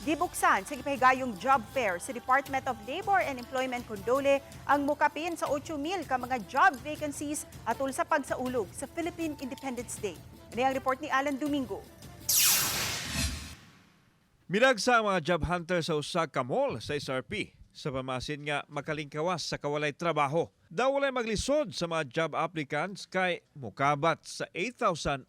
Gibuksan sa gipahigayong job fair sa Department of Labor and Employment Condole ang mukapin sa 8,000 ka mga job vacancies atol sa pagsaulog sa Philippine Independence Day. Ini ang report ni Alan Domingo. Mirag sa mga job hunter sa usa ka mall sa SRP sa pamasin nga makalingkawas sa kawalay trabaho. Daw walay maglisod sa mga job applicants kay mukabat sa 8,100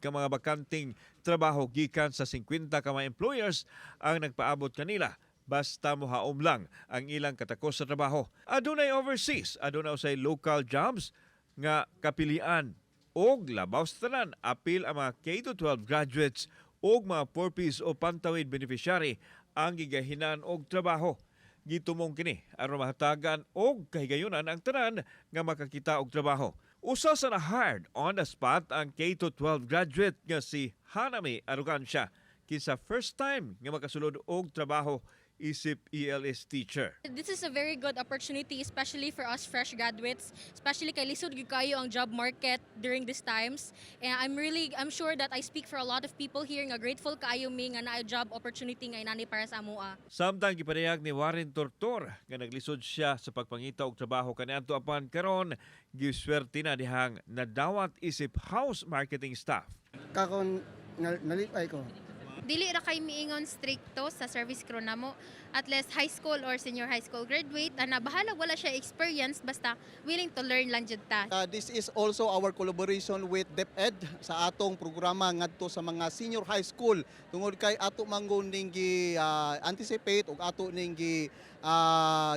ka mga bakanting trabaho gikan sa 50 ka mga employers ang nagpaabot kanila basta mohaom lang ang ilang katakos sa trabaho. Adunay overseas, adunay usay local jobs nga kapilian og labaw sa tanan apil ang mga K-12 graduates og mga purpose o pantawid beneficiary ang gigahinan og trabaho. Gitumong kini aron mahatagan og kahigayunan ang tanan nga makakita og trabaho. Usa sa na-hired on the spot ang K-12 graduate nga si Hanami Arrogancia kinsa first time nga makasulod og trabaho isip ELS teacher. This is a very good opportunity, especially for us fresh graduates, especially kay lisod gyud kayo ang job market during these times. And I'm sure that I speak for a lot of people here nga grateful kaayo mi nga naay job opportunity nga inani para sa amoa. Samtang gipadayag ni Warren Tortor nga naglisod siya sa pagpangita og trabaho kaniadto apan karon giswerte na dihang nadawat isip house marketing staff. Kakon nalipay ko. Dili ra kay miingon stricto sa service crew namo. At least high school or senior high school graduate, ana bahala wala siya experience basta willing to learn lang jud ta. This is also our collaboration with DepEd sa atong programa ngadto sa mga senior high school tungod kay ato manggon ning anticipate ug ato ning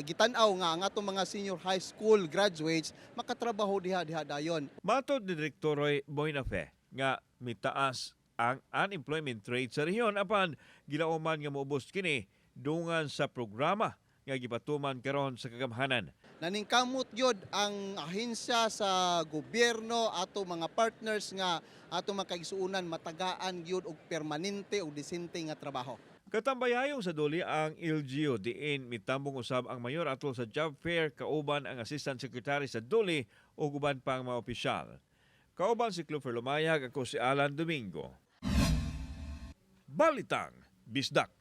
gitanaw nga ang atong mga senior high school graduates makatrabaho diha dayon. Matod ni Direktor Roy Boynafe nga mitaas ang unemployment rate sa rehiyon apan gilauman nga moubos kini dungan sa programa nga gipatuman karon sa kagamhanan. Naningkamot yod ang ahensya sa gobyerno ato mga partners nga ato makaigsuunan matagaan gyud og permanente o disente nga trabaho. Katambayayong sa duli ang LGU diin mitambong usab ang mayor atol sa job fair kauban ang assistant secretary sa duli ug uban pa ang mga opisyal. Kauban si Clover Lumayag, ako si Alan Domingo. Balitang Bisdak.